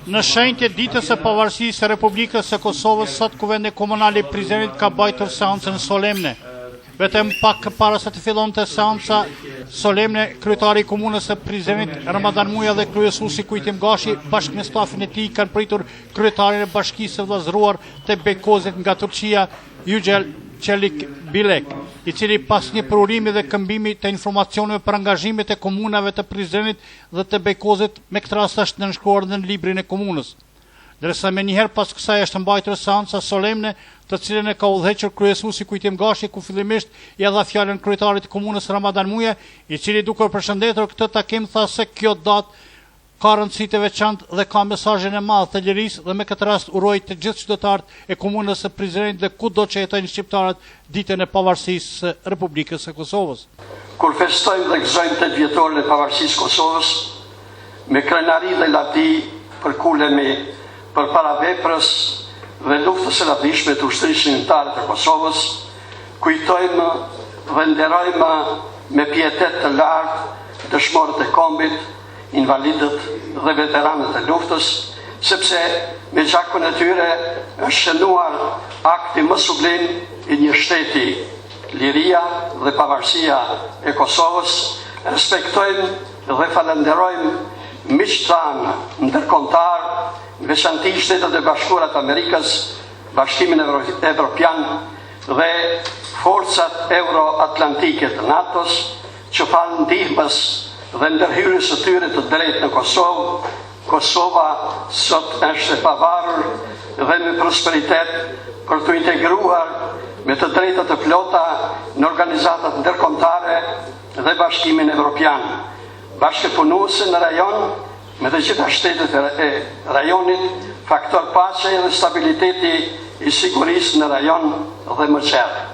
Në shenjtë ditës së pavarësisë së Republikës së Kosovës, sot Kuvendi Komunal i Prizrenit ka bajtur seancën solemne. Vetëm pak para se të fillonte seanca solemne, kryetari i komunës së Prizrenit, Ramadan Muja dhe kryesuesi Kujtim Gashi, bashkë me stafin e tij, kanë pritur kryetarin e bashkisë së vëllazëruar të Bekozit nga Turqia, Yücel Çelik Bilek, i cili pas një prurimi dhe këmbimi të informacioneve për angazhimet e komunave të Prizrenit dhe të Bekozit, me këtë rast është nënshkruar në librin e komunës. Ndërsa me njëherë pas kësaj është mbajtur seanca solemne, të cilën e ka udhëhequr kryesuesi Kujtim Gashi, ku fillimisht i dha fjalën kryetarit të komunës Ramadan Muja, i cili duke përshëndetur këtë takim tha se kjo datë ka rëndësi të veçantë dhe ka mesazhin e madh të lirisë, dhe me këtë rast uroj të gjithë qytetarët e komunës së Prizrenit dhe kudo që jetojnë shqiptarët ditën e pavarësisë së Republikës së Kosovës. Kur festojmë dhe gëzojmë 8 vjetorin e pavarësisë Kosovës, me krenari dhe lavdi përkulemi për para veprës dhe luftës së lavdishme të ushtrisë shënimtare të Kosovës, kujtojmë dhe nderojmë me pietet të lartë dëshmorët e kombit, invalidët dhe veteranët e luftës, sepse me gjakun e tyre është shënuar akti më sublim i një shteti, liria dhe pavarësia e Kosovës. Respektojmë dhe falenderojmë miqtë tanë ndërkombëtar, veçanërisht Shtetet e Bashkuara të Amerikës, Bashkimin Evropian dhe forcat euroatlantike të NATO-s, që falë ndihmës dhe ndërhyrjes së tyre të drejtë në Kosovë, Kosova sot është e pavarur dhe me prosperitet për të integruar me të drejtat të plota në organizatat ndërkombëtare dhe Bashkimin Evropian. Bashkëpunuese në rajon me të gjitha shtetet e rajonit, faktor paqe dhe stabiliteti i sigurisë në rajon dhe më qerë.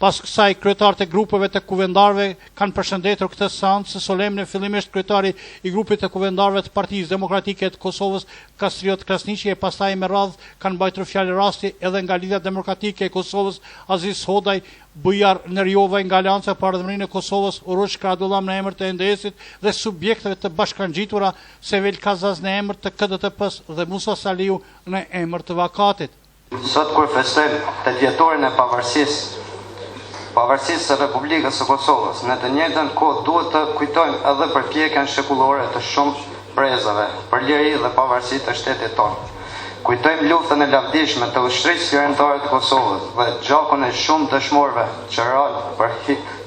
Pas kësaj, kryetarët e grupeve të kuvendarëve kanë përshëndetur këtë seancë solemne, fillimisht kryetari i grupit të kuvendarëve të Partisë Demokratike të Kosovës, Kastriot Krasniqi, e pastaj me radhë kanë mbajtur fjalë rasti edhe nga Lidhja Demokratike e Kosovës, Aziz Hodaj, Bujar Nerjova nga Alianca për Ardhmërinë e Kosovës, Uruç Kradullam në emër të NDS-it dhe subjekteve të bashkangjitura, Sevel Kazaz në emër të KDTP-s dhe Musa Saliu në emër të Vakatit. Sot kur festojmë 8 vjetorin e pavarësisë së Republikës së Kosovës, në të njëjtën kohë duhet të kujtojmë edhe përpjekjen shekullore të shumë brezave për liri dhe pavarësi të shtetit tonë. Kujtojmë luftën e lavdishme të ushtrisë shënimtare të Kosovës dhe gjakun e shumë dëshmorëve që rralë për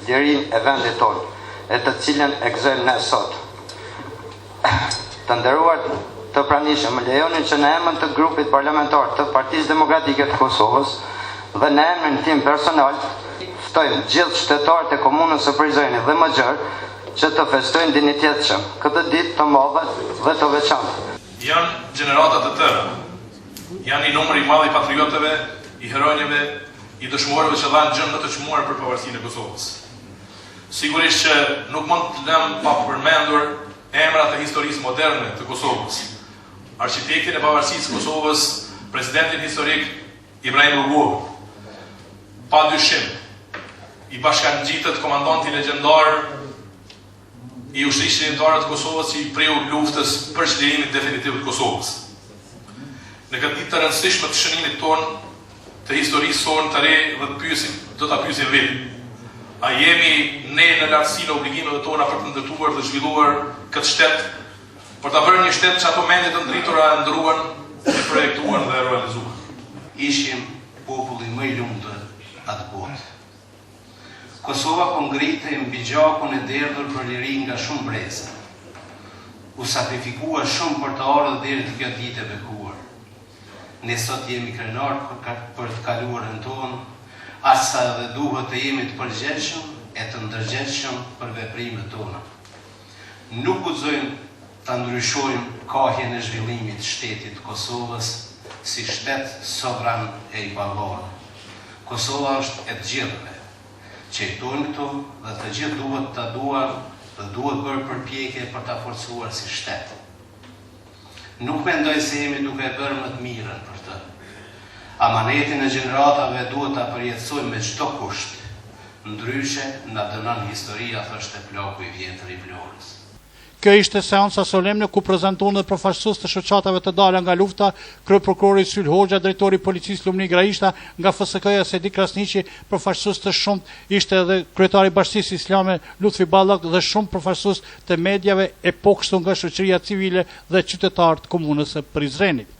lirinë e vendit tonë, e të cilën e gëzojmë ne sot. Të nderuar të pranishëm, më lejoni që në emër të grupit parlamentar të Partisë Demokratike të Kosovës dhe në emrin tim personal, ftojmë gjithë qytetarët e komunës së Prizrenit dhe më gjerë që të festojnë dinjitetshëm këtë ditë të madhe dhe të veçantë. Janë gjenerata të tëra, janë i numër i madh i patriotëve, i heronjeve, i dëshmorëve që dhanë gjën më të çmuar për pavarësinë e Kosovës. Sigurisht që nuk mund të lëm pa përmendur emrat e historisë moderne të Kosovës. Arkitektin e pavarësisë së Kosovës, presidentin historik Ibrahim Rugova. Pa dyshim, i bashkangjitët komandanti legjendar i ushtrisë shënimtare të Kosovës që i priu luftës për çlirimin definitiv të Kosovës. Në këtë ditë të rëndësishme të shënimit tonë, të historisë tonë të re dhe do ta pyesim vetë. A jemi ne në lartësinë e obligimeve tona për të ndërtuar dhe zhvilluar këtë shtet, për ta bërë një shtet që ato mendje të ndritura e ndruan, e projektuan dhe realizuan. Ishim populli më i lumtur atë botë. Kosova po ngritej mbi gjakun e derdhur për liri nga shumë breza. U sakrifikua shumë për të ardhur deri te kjo ditë e bekuar. Ne sot jemi krenar për të kaluarën tonë, asa dhe duhet të jemi të përgjegjshëm e të ndërgjegjshëm për veprimet tona. Nuk guxojmë ta ndryshojmë kahjen e zhvillimit të shtetit të Kosovës si shtet sovran e i pavarur. Kosova është e të gjithëve që jetojnë këtu dhe të gjithë duhet ta duan dhe duhet bërë përpjekje për ta forcuar si shtet. Nuk mendoj se jemi duke bërë më të mirën për të. Amanetin e gjeneratave duhet ta përjetësojmë me çdo kusht. Ndryshe na dënon historia, thoshte plaku i vjetër i Vlorës. Kjo ishte seanca solemne ku prezantuan edhe përfaqësues të shoqatave të dala nga lufta, kryeprokurori Syl Hoxha, drejtori i policisë Lumni Graishta, nga FSK-ja Sedi Krasniqi, përfaqësues të shumtë, ishte edhe kryetari i Bashkisë Islame Lutfi Ballak dhe shumë përfaqësues të mediave e po kështu nga shoqëria civile dhe qytetarët komunës së Prizrenit.